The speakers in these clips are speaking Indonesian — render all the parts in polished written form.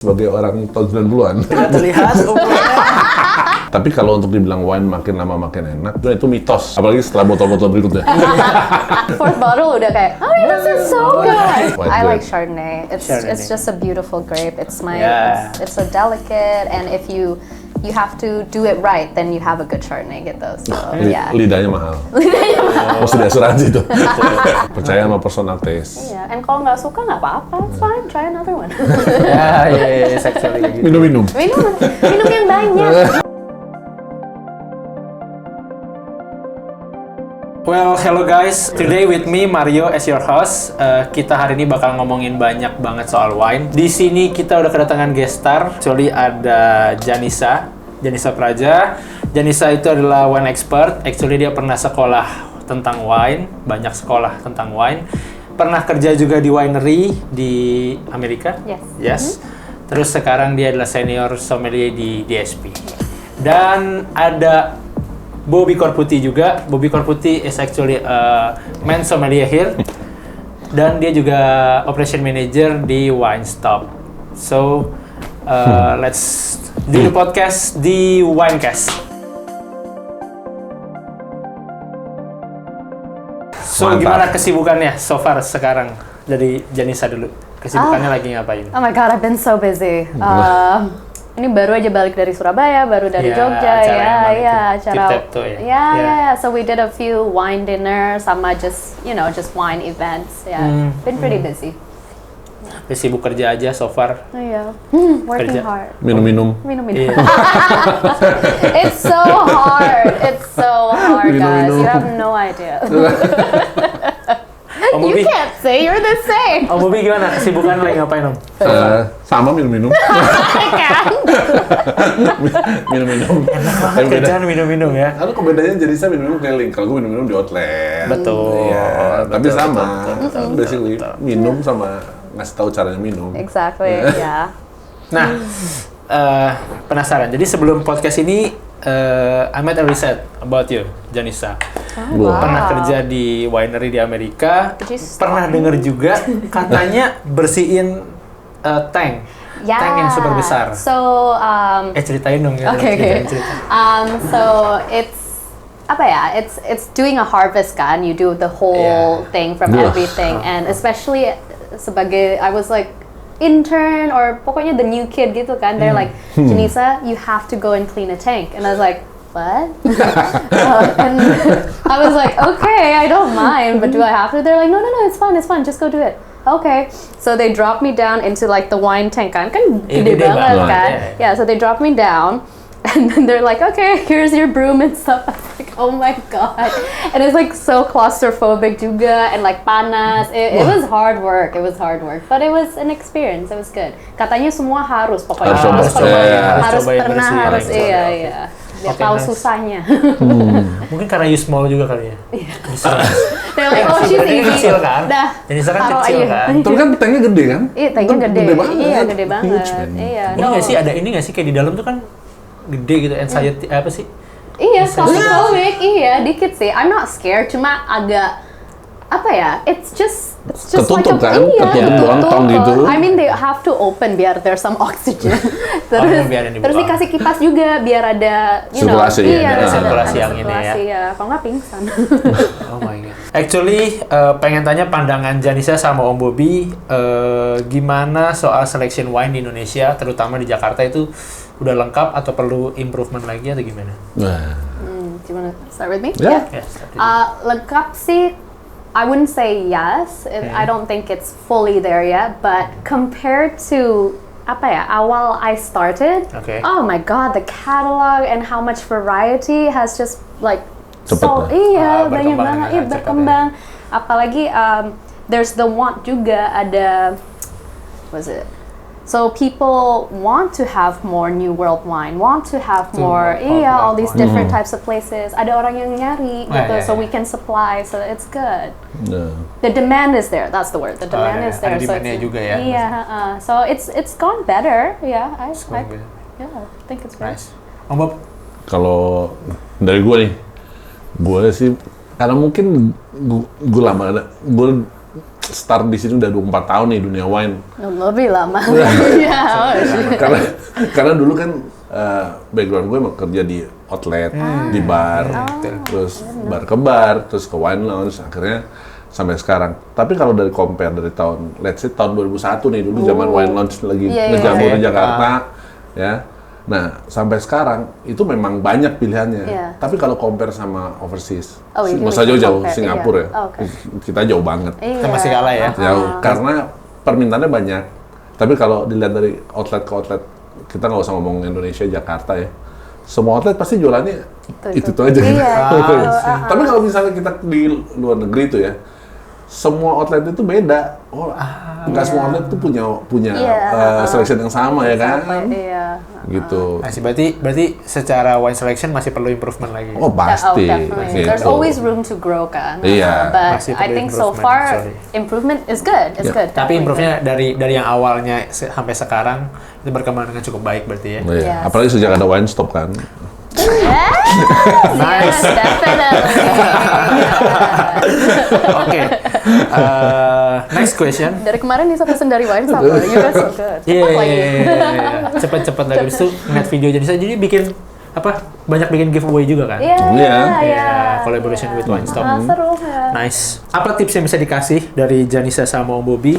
sebagai orang tahun 90-an. Tidak terlihat umurnya. Tapi kalau untuk dibilang wine makin lama makin enak, itu mitos. Apalagi setelah botol-botol berikutnya. Fourth bottle udah kayak, oh yeah, this is so good. White I grape. like Chardonnay. It's Chardonnay. just a beautiful grape. It's my Yeah. it's so delicate, and if you have to do it right, then you have a good Chardonnay gitu. So yeah. Lidahnya mahal. Mesti diasuransi tuh. Percaya sama personal taste. Yeah, and kalau nggak suka nggak apa-apa, it's fine. Try another one. Ya, actually gitu. Minum-minum. minum yang banyak. Well, hello guys. Today with me Mario as your host. Kita hari ini bakal ngomongin banyak banget soal wine. Di sini kita udah kedatangan guest star. Actually ada Janisa Praja. Janisa itu adalah wine expert. Actually dia pernah sekolah tentang wine, banyak sekolah tentang wine. Pernah kerja juga di winery di Amerika. Yes. Terus sekarang dia adalah senior sommelier di DSP. Dan ada Bobby Corputi juga. Bobby Corputi is actually a main sommelier here. Dan dia juga operation manager di Wine Stop. So, let's do the podcast di Winecast. So, Mantap. gimana kesibukannya so far sekarang? Dari Janisa dulu. Kesibukannya lagi ngapain? Oh my god, I've been so busy. Ini baru aja balik dari Surabaya, baru dari Ya, Jogja, acara yang mana itu? acara. Tip-tap tuh ya? Yeah. Ya. So we did a few wine dinner, sama just wine events. Yeah, been pretty busy. Udah sibuk kerja aja so far. Yeah, working Kerja. hard. Minum-minum. Minum-minum. Iya. It's so hard. It's so hard, guys. Minum-minum. You have no idea. Om You Bobby, can't say you're the same. Om Bobby gimana? Kesibukan lagi ngapain Om? Sama minum-minum. Minum-minum. Tapi beda. Kerjaan minum-minum ya. Kalau bedanya jadi saya minum-minum keliling. Kalau gue minum-minum di outlet. Betul. Iya, tapi Betul, sama. betul. Basically, minum sama ngasih tahu caranya minum. Exactly. Yeah. Nah, penasaran. Jadi sebelum podcast ini, I made a research about you, Janisa. Wow. Pernah kerja di winery di Amerika. Did you stop? Pernah denger juga katanya bersihin tank. Yeah. Tank yang super besar. So Ceritain dong ya. Okay. Cerita. So it's apa ya? It's doing a harvest kan. You do the whole thing from Yeah. everything, and especially sebagai I was like intern or pokoknya the new kid gitu kan. They're like, Janisa, you have to go and clean a tank, and I was like, what? And I was like, okay, I don't mind, but do I have to? They're like, no, it's fun, just go do it. Okay, so they dropped me down into like the wine tank kan gede gede banget banget, kan. yeah. Yeah, so they dropped me down, and then they're like, okay, here's your broom and stuff. I was like, oh my god, and it's like so claustrophobic juga, and like panas. It was hard work. But it was an experience. It was good. Katanya semua harus pokoknya Harus coba, harus cobain pernah bersih. harus Coba, iya oke. iya. Biar Oke, tahu nice. susahnya. Mungkin karena you small juga kali ya. They're like, oh she's Sebenarnya easy. kecil kan? Dah. Janisa kan taruh kecil aja. kan? Tapi kan tanknya gede kan? Iya, tanknya Itu gede. Gede banget. Iya, gede banget. Huge, man. Iya. Ini nggak sih ada ini nggak sih kayak di dalam tuh kan gede gitu anxiety apa sih? Iya, claustrophobic. Iya, dikit sih. I'm not scared, cuma agak apa ya? It's just Ketutup like a, kan? iya, Ketutup doang, tong gitu. I mean they have to open biar there's some oxygen. biar ini terus buka. dikasih kipas juga biar ada Sirkulasi, ya. iya, Ada sirkulasi ada anginnya ya. sirkulasi, ya. Kalau nggak pingsan. Oh my god. Actually, pengen tanya pandangan Janisa sama Om Bobby, gimana soal selection wine di Indonesia, terutama di Jakarta itu udah lengkap atau perlu improvement lagi atau gimana? Nah, Do you wanna start with me? Yeah. Yes. Lengkap sih, I wouldn't say yes. I don't think it's fully there yet. But compared to apa ya, awal I started, Okay. oh my god, the catalog and how much variety has just like Cepet so lah. iya banyak Berkembang banget, dengan iya cepet berkembang. Apalagi there's the want juga ada, what is it? So people want to have more New World wine, want to have more, all these different types of places. Ada orang yang nyari gitu, yeah, so yeah. we can supply, so it's good. nah. The demand is there. That's the word. The demand ada- is there. ada So demand-nya it's, juga ya. Iya, so it's gone better. Yeah, I think it's good. Nice. Om Bob, Kalau dari gue nih, gue sih karena mungkin gue lama, gue start di sini udah 24 tahun nih dunia wine. Lebih lama. Iya. karena dulu kan background gue emang kerja di outlet, di bar, terus bar ke bar, terus ke wine lounge, akhirnya sampai sekarang. Tapi kalau dari compare dari tahun, let's say tahun 2001 nih, dulu zaman wine lounge lagi ngejamur di Jakarta, ya. Nah, sampai sekarang itu memang banyak pilihannya. Tapi kalau compare sama overseas, nggak usah jauh-jauh, Singapura ya, kita jauh banget. Kita masih kalah ya. Jauh, karena permintaannya banyak. Tapi kalau dilihat dari outlet ke outlet, kita nggak usah ngomong Indonesia, Jakarta ya. Semua outlet pasti jualannya itu aja. Tapi kalau misalnya kita di luar negeri itu ya, semua outlet itu beda. Nggak semua outlet itu punya selection yang sama ya kan? Gitu. Masih berarti secara wine selection masih perlu improvement lagi. Oh pasti. Definitely. There's always room to grow kan. Iya. But Masih I perlu think so improvement, far sorry. improvement is good. It's good. Tapi definitely improve-nya dari yang awalnya sampai sekarang itu berkembang dengan cukup baik berarti ya. Iya. Yes. Apalagi sejak ada wine stop kan. Yes, definitely. Oke. Next question. Dari kemarin Nisa pesen dari wine sama. You guys so good. Cepet lagi. Cepet-cepet lagi. Habis itu ngeliat video jadi bikin banyak bikin giveaway juga kan? Iya. Collaboration with Wine Stop. Seru kan. Nice. Apa tips yang bisa dikasih dari Janisa sama Om Bobby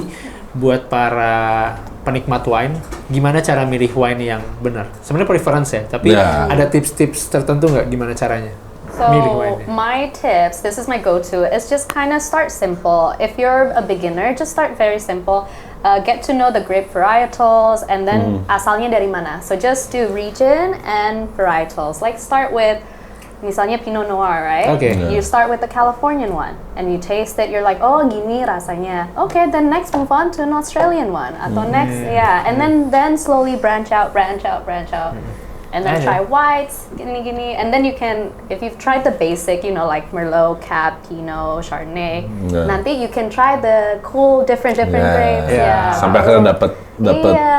buat para penikmat wine, gimana cara milih wine yang benar? Sebenarnya preference ya, tapi ada tips-tips tertentu nggak gimana caranya milih wine? So my tips, this is my go-to, is just kind of start simple. If you're a beginner, just start very simple. Get to know the grape varietals and then asalnya dari mana. So just do region and varietals. Like start with misalnya Pinot Noir, right? Okay. You start with the Californian one and you taste it, you're like, oh gini rasanya. Okay, then next move on to an Australian one. Atau next, and then slowly branch out. And then try whites, gini. And then you can, if you've tried the basic, like Merlot, Cab, Pinot, Chardonnay, nanti you can try the cool different grapes. Sampai akhirnya dapat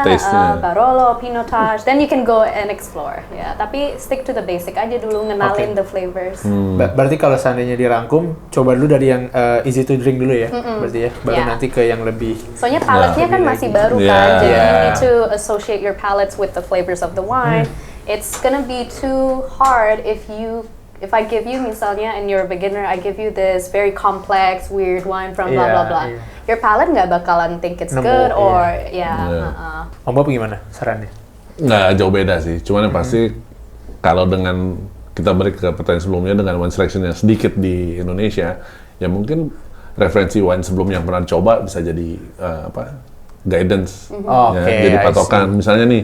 taste-nya. Barolo, Pinotage, then you can go and explore. Tapi stick to the basic aja dulu, ngenalin the flavors. Berarti kalau seandainya dirangkum, coba dulu dari yang easy to drink dulu ya, berarti ya, baru nanti ke yang lebih. Soalnya palate-nya kan masih baru kan, jadi you need to associate your palates with the flavors of the wine. It's gonna be too hard if I give you misalnya and you're a beginner, I give you this very complex weird wine from blah blah blah. Your palate nggak bakalan think it's good or Om Bob gimana sarannya? Nggak jauh beda sih, cuman yang pasti kalau dengan kita balik ke pertanyaan sebelumnya dengan wine selection yang sedikit di Indonesia, ya mungkin referensi wine sebelumnya yang pernah coba bisa jadi guidance, jadi patokan. Misalnya nih,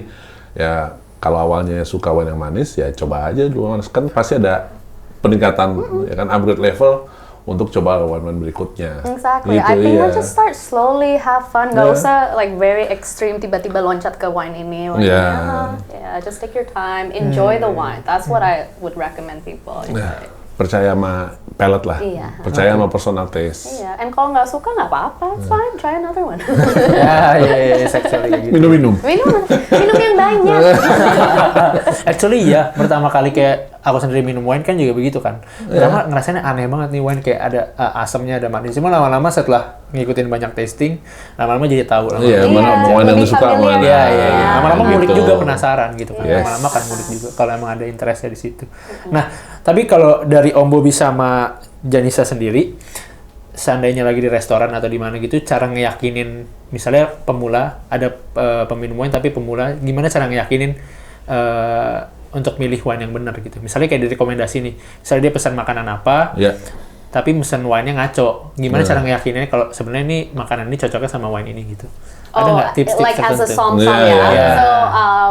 ya kalau awalnya suka wine yang manis, ya coba aja dulu manis. Kan pasti ada peningkatan, ya kan, upgrade level untuk coba wine-wine berikutnya. Exactly. Gitu, I think I just start slowly, have fun. Gak usah like very extreme, tiba-tiba loncat ke wine ini. Just take your time, enjoy the wine. That's what I would recommend people. Percaya sama palate lah, percaya sama personal taste. And kalau nggak suka nggak apa-apa, it's fine. Try another one. Actually gitu. Minum. Minum yang banyak. Actually ya, pertama kali kayak aku sendiri minum wine kan juga begitu kan. Pertama ngerasainnya aneh banget nih wine, kayak ada asamnya, ada manis. Cuma lama-lama setelah ngikutin banyak tasting, lama-lama jadi tahu. Mana wine yang suka, mana. Lama-lama ngulik juga, penasaran gitu kan. Lama-lama kan ngulik juga kalau emang ada interestnya di situ. Nah, tapi kalau dari Om Bobby sama Janisa sendiri, seandainya lagi di restoran atau di mana gitu, cara ngeyakinin, misalnya pemula, ada peminum wine tapi pemula, gimana cara ngeyakinin untuk milih wine yang benar gitu. Misalnya kayak dari rekomendasi nih, misalnya dia pesan makanan apa, tapi pesan wine-nya ngaco. Gimana cara ngeyakininnya kalau sebenarnya ini makanan ini cocoknya sama wine ini gitu. Ada nggak tips-tips like tertentu? as a song So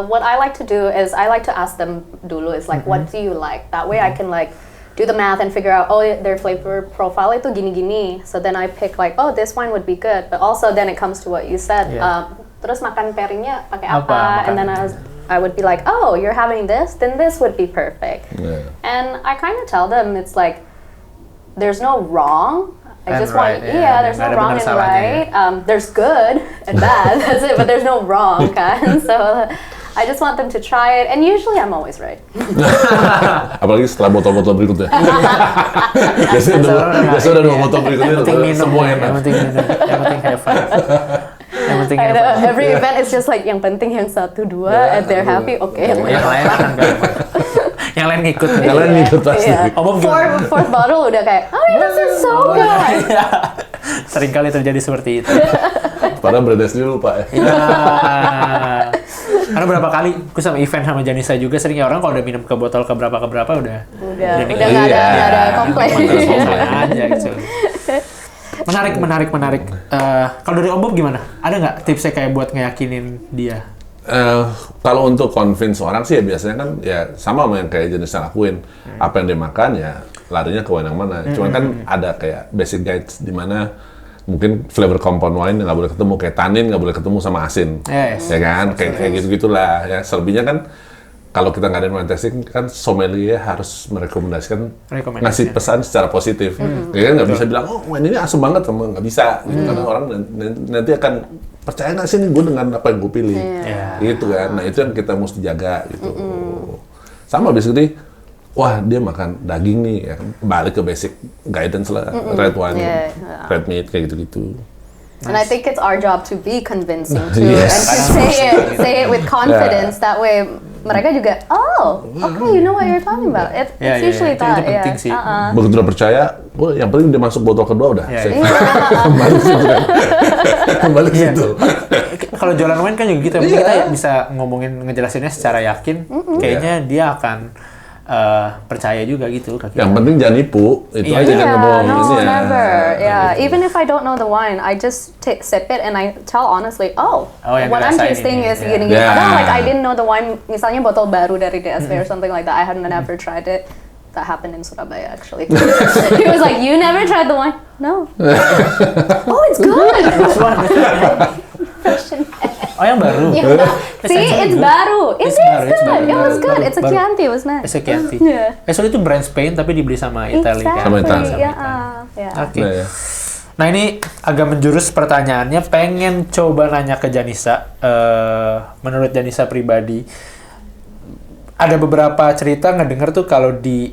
what I like to do is I like to ask them dulu is like, what do you like? That way I can like do the math and figure out, their flavor profile itu gini-gini. So then I pick like, this wine would be good. But also then it comes to what you said. Terus makan pairingnya pakai apa? And then I would be like, you're having this? Then this would be perfect. And I kind of tell them, it's like, there's no wrong. I just want, there's no wrong and right. There's good and bad, that's it. But there's no wrong, kan? So I just want them to try it, and usually I'm always right. Apalagi setelah botol-botol berikutnya. Biasanya udah 2 botol berikutnya Yang penting minum, semua enak. yang penting minum, yang penting have fun. Yang penting I have know, fun. every event is just like yang penting yang 1, 2, and they're happy. Okay. Yang lain akan gampang. Yang lain ngikut. Yang lain ngikut pasti. Yeah. Omong gimana? Fourth bottle udah kayak, oh this is so good. Iya. Seringkali terjadi seperti itu. Padahal brandnya sendiri lupa ya. Iya. Karena berapa kali aku sama event sama Janisa juga sering ya orang kalau udah minum ke botol ke berapa udah Udah nikmat. nggak ada Iya. nggak ada komplain. Sama aja gitu. Menarik. Kalau dari Om Bob gimana? Ada nggak tipsnya kayak buat ngeyakinin dia? Kalau untuk convince orang sih ya biasanya kan ya sama yang kayak jenisnya lakuin. Apa yang dia makan ya larinya ke wine yang mana. Cuman kan ada kayak basic guides di mana mungkin flavor compound wine nggak boleh ketemu, kayak tannin nggak boleh ketemu sama asin. Yes. Ya kan? Kayak gitu-gitulah ya. Selebihnya kan kalau kita ngadain wine tasting kan sommelier harus merekomendasikan ngasih pesan secara positif. Ya kan nggak bisa bilang oh wine ini asam banget, sama nggak bisa gitu. Karena orang nanti akan percaya nggak sih nih gue dengan apa yang gue pilih. Gitu kan. Nah itu yang kita mesti jaga gitu. Sama basically wah dia makan daging nih, ya, balik ke basic guidance lah, red wine, red meat kayak gitu-gitu. And I think it's our job to be convincing too, Yes. and to say it with confidence. That way, mereka juga, oh, okay, you know what you're talking about. It's usually Itu that. penting sih. Begitu udah percaya, oh, yang penting dia masuk botol kedua udah. Iya, safe. Kembali situ kan. Kembali Iya. situ. Kalau jualan wine kan juga gitu, yang penting kita bisa ngomongin ngejelasinnya secara yakin. Kayaknya dia akan percaya juga gitu ke kita. Yang penting jangan nipu, itu aja Yeah, jangan ngomong no, ini ya. never. Yeah, even if I don't know the wine, I just sip it and I tell honestly, Oh, yang what I'm dirasain tasting ini, is yeah. gini. Yeah. Padahal like I didn't know the wine, misalnya botol baru dari DSV or something like that. I had never tried it. That happened in Surabaya actually. He was like, "You never tried the wine?" No. Oh, it's good. Oh yang baru? Yeah. See, it's baru. It It's is baru, it's good. baru. It was good. It's a Baru. Chianti. It was nice. It's a Chianti. Yeah. Soalnya itu brand Spain tapi dibeli sama Italia kan? Sama Italia. Exactly. Yeah. Oke. Nah, ya. Nah ini agak menjurus pertanyaannya, pengen coba nanya ke Janisa. Menurut Janisa pribadi, ada beberapa cerita ngedenger tuh kalau di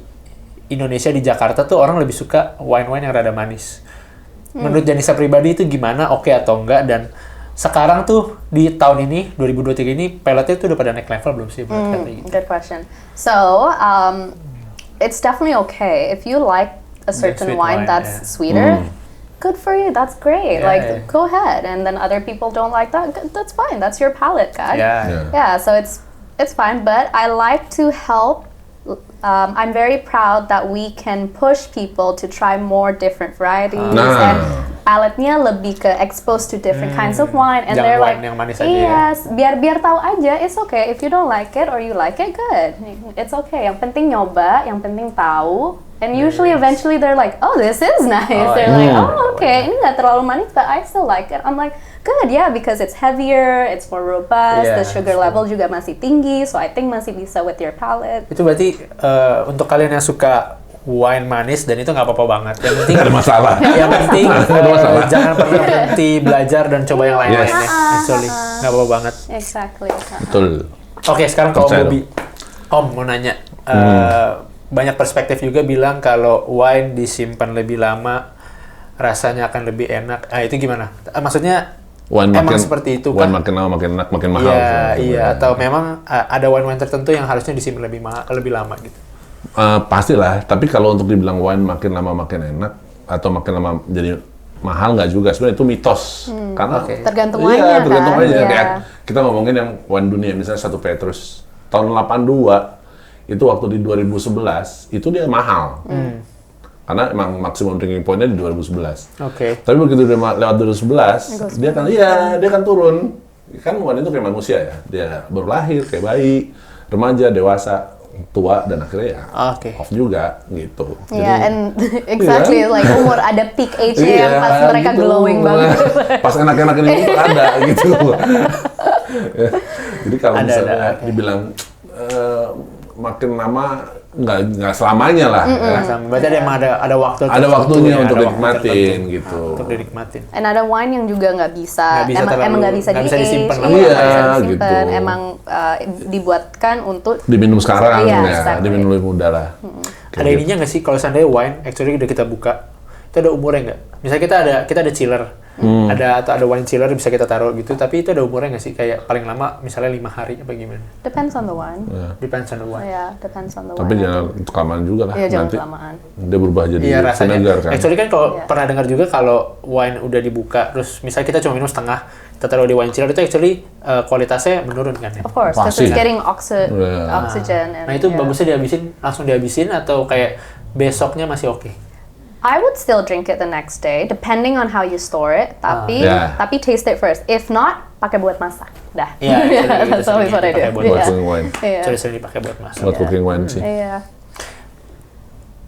Indonesia, di Jakarta tuh orang lebih suka wine-wine yang rada manis. Menurut Janisa pribadi itu gimana, oke atau enggak? Dan sekarang tuh di tahun ini, 2023 ini, peletnya tuh udah pada naik level belum sih? Kayak gitu. Good question. So, it's definitely okay if you like a certain sweet wine, wine that's yeah. sweeter. Good for you. That's great. Yeah, like, yeah. go ahead. And then other people don't like that. That's fine. That's your palate, guys. Yeah. Yeah. So it's fine. But I like to help. I'm very proud that we can push people to try more different varieties and palette-nya lebih ke exposed to different kinds of wine, and Jangan they're wine like, yang manis aja ya. yes, biar tahu aja, it's okay. If you don't like it or you like it, good. It's okay. Yang penting nyoba, yang penting tahu. And usually, eventually, they're like, oh, this is nice. They're like, oh, okay, ini nggak terlalu manis, but I still like it. I'm like, good, yeah, because it's heavier, it's more robust, Yeah, the sugar level juga masih tinggi, so I think masih bisa with your palate. Itu berarti untuk kalian yang suka wine manis, dan itu nggak apa-apa banget. Yang penting Nggak ada masalah. Yang penting Nggak ada masalah. jangan pernah berhenti belajar dan coba yang lain-lainnya. Actually, nggak apa-apa banget. Exactly. Betul. Oke, sekarang kalau Percaya Bobby, Om mau nanya, banyak perspektif juga bilang kalau wine disimpan lebih lama rasanya akan lebih enak. Itu gimana? Maksudnya Wine emang makin, seperti itu wine kan? makin lama makin enak, makin mahal. Iya. Atau memang ada wine-wine tertentu yang harusnya disimpan lebih lama gitu. Pastilah, tapi kalau untuk dibilang wine makin lama makin enak atau makin lama jadi mahal nggak juga, sebenarnya itu mitos. Karena Tergantung iya, wine-nya tergantung kan? wine-nya. Iya. Kayak kita ngomongin yang wine dunia, misalnya satu Petrus tahun 82 itu waktu di 2011 itu dia mahal. Karena emang maksimum drinking point-nya di 2011. Oke. Tapi begitu dia lewat 2011, dia kan turun. Kan wine itu kayak manusia ya, dia baru lahir kayak bayi, remaja, dewasa, tua, dan akhirnya ya off juga gitu. Yeah, and exactly like umur ada peak age-nya yang pas mereka gitu. glowing banget. Pas enak-enak ini itu ada gitu. Jadi kalau Ada. misalnya dibilang makin lama nggak selamanya lah. Ya. Berarti ada waktu Ada tertentu waktunya ya, untuk ada waktu dinikmatin tertentu gitu. untuk dinikmatin. And ada wine yang juga nggak bisa emang nggak bisa nggak bisa di-age, disimpan iya, lama. Iya, nggak bisa disimpan. gitu. Emang dibuatkan untuk Diminum sekarang Iya, ya, exactly. diminum lebih muda lah. Ada ininya nggak sih kalau seandainya wine, actually udah kita buka, itu ada umurnya nggak? Misalnya kita ada chiller, ada wine chiller bisa kita taruh gitu, tapi itu ada umurnya nggak sih? Kayak paling lama misalnya 5 hari apa gimana? depends on the wine. Depends on the wine. Yeah, depends on the Tapi wine. jangan kelamaan juga lah. Iya, jangan Nanti kelamaan. dia berubah jadi Iya rasanya. vinegar kan. Actually kan kalau Iya. pernah dengar juga kalau wine udah dibuka, terus misalnya kita cuma minum setengah, kita taruh di wine chiller itu actually kualitasnya menurun kan ya? Of course, because Pasti. it's getting Yeah. oxygen. And, Nah itu yeah. bagusnya langsung dihabisin atau kayak besoknya masih oke? I would still drink it the next day, depending on how you store it. Tapi Yeah. taste it first. If not, pakai buat masak. Dah. Iya, itu That's always what I do. dipakai buat Buat Yeah. cooking wine. Iya. Jadi sering dipakai buat masak. Buat cooking wine sih. Iya.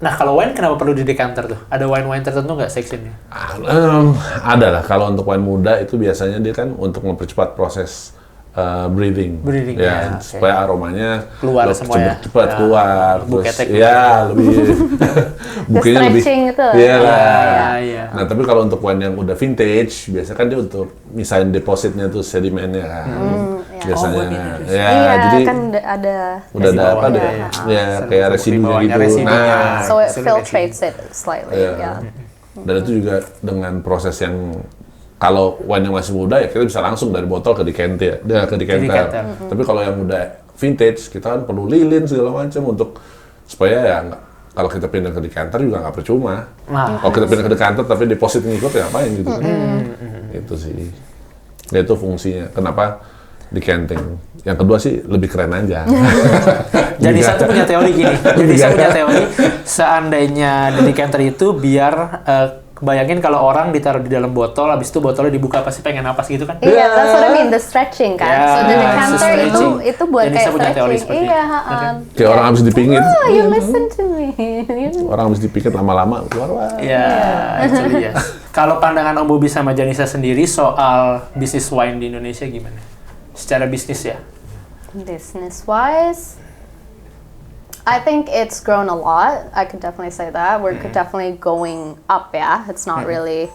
Nah kalau wine kenapa perlu di decanter tuh? Ada wine-wine tertentu nggak sectionnya? Ada lah. Kalau untuk wine muda itu biasanya dia kan untuk mempercepat proses breathing. Breathing, ya, ya, oke. supaya aromanya Keluar semua ya? cepat Ya, keluar. buketek Terus ya lebih bukenya lebih. stretching itu. Iya lah. Iya, iya. Nah tapi kalau untuk wine yang udah vintage, biasanya kan dia untuk misalnya depositnya tuh sedimennya kan. iya. Biasanya. Oh, buat ini. Ya, Iya, jadi kan ada udah ada Residu apa deh? bawahnya, Ya, kayak residunya bawahnya, gitu. residunya. Nah, so it Sulit filtrates it slightly. Iya. Yeah. Dan itu juga dengan proses yang kalau wine yang masih muda ya kita bisa langsung dari botol ke decanter, ke decanter. decanter. Tapi kalau yang udah vintage kita kan perlu lilin segala macam untuk supaya ya nggak, kalau kita pindah ke decanter juga nggak percuma. Nah. Kalau kita pindah ke decanter tapi deposit ngikut ya ngapain gitu kan? Itu sih. Ya itu fungsinya. Kenapa decanting? Yang kedua sih lebih keren aja. Jadi satu punya teori gini. Jadi saya punya teori seandainya di decanter itu biar bayangin kalau orang ditaruh di dalam botol, habis itu botolnya dibuka pasti pengen napas gitu kan? Iya, that's what I mean, the stretching kan. Ya, So the decanter stretching. itu buat Jadi kayak saya punya teori stretching. seperti Iya, itu. Kayak orang habis dipingit. Oh, you listen to me. Orang habis dipikir lama-lama keluar wah. Iya, actually yes. Kalau pandangan Om Bobby sama Janisa sendiri soal bisnis wine di Indonesia gimana? Secara bisnis ya? Business-wise, I think it's grown a lot. I could definitely say that. We're definitely going up, yeah. It's not really...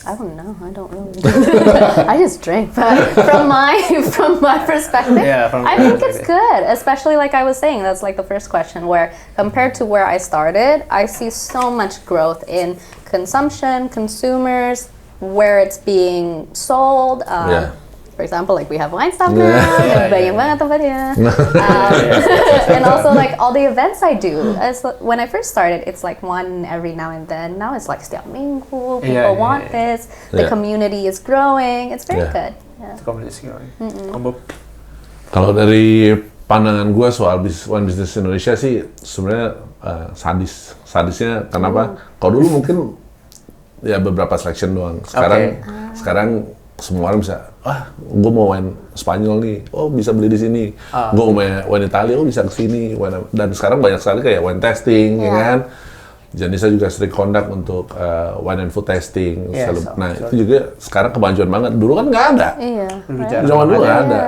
I don't know. I don't really. I just drink, but from my perspective, Yeah, from I your think it's good. Especially like I was saying, that's like the first question. Where compared to where I started, I see so much growth in consumption, consumers, where it's being sold. Yeah. For example, like we have Wine Stop Yeah. now, banyak banget tempatnya. And also like all the events I do. When I first started, it's like one every now and then. Now it's like setiap minggu. People Yeah, yeah, want yeah. this. The Yeah. community is growing. It's very Yeah. good. Yeah. Komunikasi Om Bob. Kalau dari pandangan gue soal wine business Indonesia sih sebenarnya sadis. Sadisnya kenapa? Kalau dulu mungkin ya beberapa selection doang. Sekarang semua orang bisa, gue mau wine Spanyol nih, oh bisa beli di sini. Gue mau wine Italia, oh bisa ke sini. Dan sekarang banyak sekali kayak wine testing, ya kan? Janisa juga sering conduct untuk wine and food testing. Yes, Nah itu juga sekarang kemajuan banget. Dulu kan nggak ada. Iya. Zaman dulu nggak ada.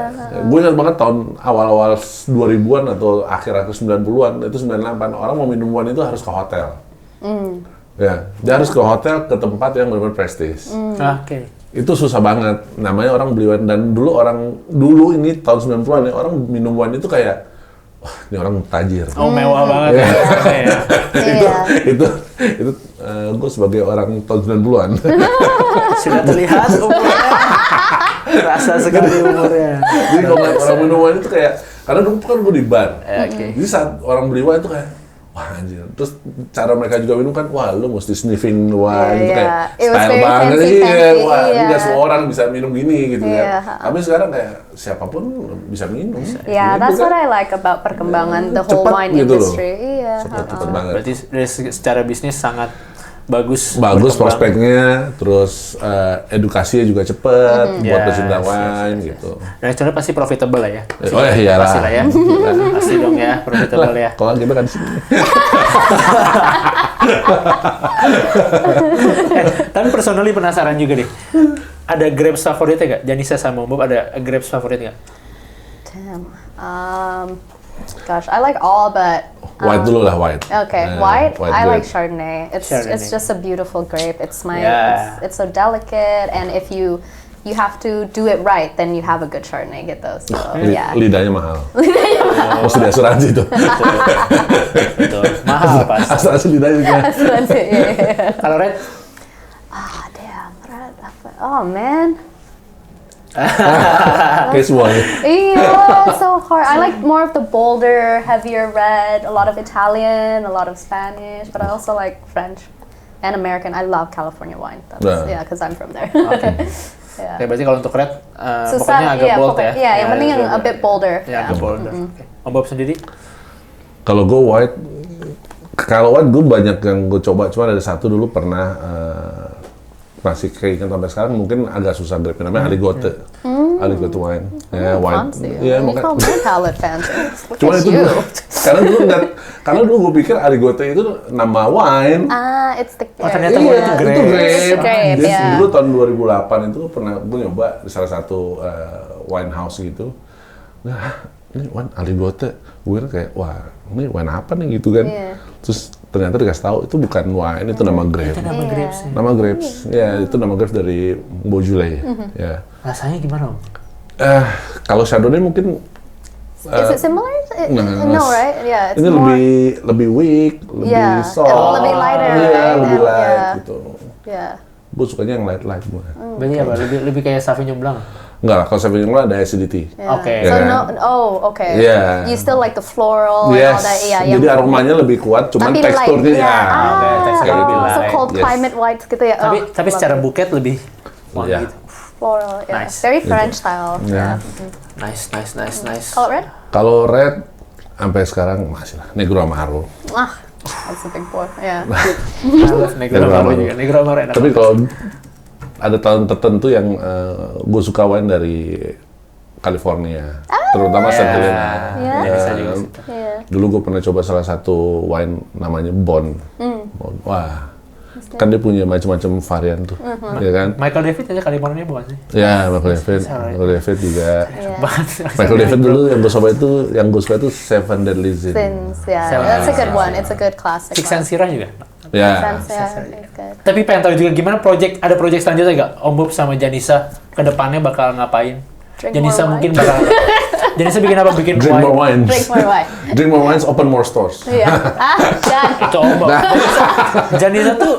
Gue ingat banget tahun awal-awal 2000-an atau akhir-akhir 90-an, itu 98, orang mau minum wine itu harus ke hotel. Ya, dia harus ke hotel, ke tempat yang benar-benar prestis. Oke. Itu susah banget. Namanya orang beli wine. Dan dulu ini tahun 90-an ya, orang minum wine itu kayak, wah ini orang tajir. Oh mewah banget ya. Iya. itu gue sebagai orang tahun 90-an. Sudah terlihat umurnya. Rasa sekali umurnya. Jadi kalau ngeliat orang minum wine itu kayak, karena dulu kan gue di bar. Oke. Jadi saat orang beli wine itu kayak, wah anjir. Terus cara mereka juga minum kan, wah lu mesti sniffing wine. Itu kayak It was style very banget. fancy, Iya, fancy, wah iya. nggak semua orang bisa minum gini gitu Iya, kan. Tapi sekarang kayak siapapun bisa minum. Yeah, Gitu that's kan. what I like about perkembangan the whole Cepat wine gitu loh. industry. Iya. Cepet banget. Berarti dari secara bisnis sangat bagus. Bagus berkembang. prospeknya, terus edukasinya juga cepet buat Yes, pecinta yes, wine gitu. Dan actually pasti profitable lah ya. Oh ya iyalah. Pasti lah ya. Pasti dong ya, profitable ya. Kalau kita kan di sini. Tapi personally penasaran juga nih. Ada grapes favoritnya nggak? Janisa sama Om Bob ada grapes favorit nggak? Damn. Gosh, I like all, but White dulu lah, white. okay, white. I grape. like Chardonnay. It's Chardonnay. just a beautiful grape. It's my Yeah. it's so delicate, and if you have to do it right, then you have a good Chardonnay gitu. So yeah. Lidahnya mahal. Mesti diasuransi tuh. Betul. Mahal pasti. Asuransi lidahnya juga. That's it, yeah. Kalau red, Ah, damn. Red, oh man. Kayak semuanya. Yeah, it's so hard. I like more of the bolder, heavier red, a lot of Italian, a lot of Spanish, but I also like French and American. I love California wine. That's, Nah. yeah, because I'm from there. Yeah. Oke, berarti kalau untuk red, Susah, pokoknya agak iya, bold ya. Iya, yang penting yang a bit bolder. Ya, agak bolder. Oke. Om Bob sendiri? Kalau gue white, gue banyak yang gue coba, cuma ada satu dulu pernah masih keinget sampai sekarang, mungkin agak susah grape, namanya Aligote. Aligote wine. Ya, white. Fancy. Iya, You makanya. call my palate fancy. Look Cuma at itu you. karena dulu gue pikir Aligote itu nama wine. Ah, it's the Oh, ternyata Iya, itu grape. itu grape. It's grape, Jadi ya. dulu tahun 2008 itu pernah gue nyoba di salah satu wine house gitu. Nah, ini wine Aligote. Gue kira kayak, wah, ini wine apa nih gitu kan. Iya. Terus ternyata dikasih tahu itu bukan wine, itu nama grape. Itu nama Iya. grapes. Ya. Nama grapes. Ya, itu nama grapes dari Beaujolais. Ya. Rasanya gimana, Om? Kalau Chardonnay mungkin Is it similar? No, right? Yeah, it's ini more. lebih weak, lebih Yeah, soft. lebih lighter, Iya, right? lebih light Yeah. gitu. Yeah. Gue sukanya yang light gue. Berarti apa? Lebih kayak Sauvignon Blanc? Enggak lah, kalau Sauvignon Blanc ada acidity. Yeah. Okay. So Yeah. no, okay. Yeah. You still like the floral and all Yes, that, yeah. jadi aromanya lebih kuat, cuman tapi teksturnya light, ya. yeah. Oke, teksturnya lebih So light. cold Yes. climate white gitu ya. Tapi Oh, tapi love secara it. buket lebih wangi Iya. gitu. floral, yeah. Nice. Very French style. Yeah. Nice. Call it red? Kalau red, sampai sekarang masih lah, Negro Amaro. Ah, that's a big boy. Yeah. I love Negro Amaro juga. Negro Amaro enak. Tapi kalau ada tahun tertentu yang gue suka wine dari California, terutama St. Helena. Yeah. Ya, bisa juga sih. Yeah. Dulu gue pernah coba salah satu wine namanya Bond. Bond. Wah, kan dia punya macam-macam varian tuh, ya kan? Michael David aja California bukan sih? Ya, Michael David, Alright. Michael David juga. Banget. Michael David dulu yang gue coba itu, yang gue suka itu Seven Deadly Sins. Sins, yeah. Seven That's a good Sins. one. It's a good classic. Six and Syrah juga. Ya, Sins, yeah, it's good. Tapi pengen tahu juga gimana ada project selanjutnya nggak? Om Bob sama Janisa ke depannya bakal ngapain? Drink Janisa more mungkin wine. bakal Janisa bikin apa? Bikin drink more wines. Drink more wine. Drink more wines, open more stores. Yeah. Done. Itu Om Bob. Janisa tuh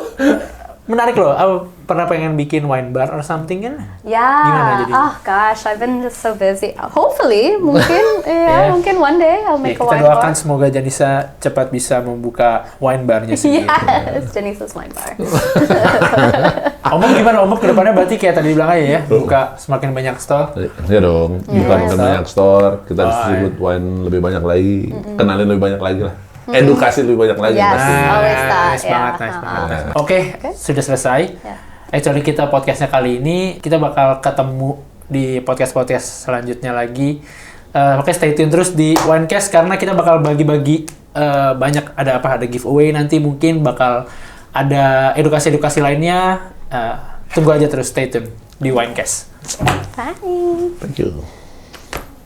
menarik loh. Aku pernah pengen bikin wine bar or something kan? Yeah. Gimana jadi? Oh gosh, I've been just so busy. Hopefully, mungkin, Yeah. mungkin one day I'll Ya, make a kita wine doakan bar. semoga Janisa cepat bisa membuka wine barnya sendiri. Yes, Janice's wine bar. Om Bob gimana? Om Bob ke depannya berarti kayak tadi bilang aja ya, buka semakin banyak store. Ya dong, bukan Yeah. banyak store, kita Oh, distribute wine lebih banyak lagi, kenalin lebih banyak lagi lah. Edukasi lebih banyak lagi Yes. pasti. Always that, Nice yeah. banget, nice Uh-uh. banget. Oke, sudah selesai. Yeah. Actually kita podcastnya kali ini kita bakal ketemu di podcast selanjutnya lagi. Oke, stay tune terus di Winecast karena kita bakal bagi-bagi banyak ada giveaway nanti mungkin bakal ada edukasi lainnya. Tunggu aja terus stay tune di Winecast. Bye. Thank you.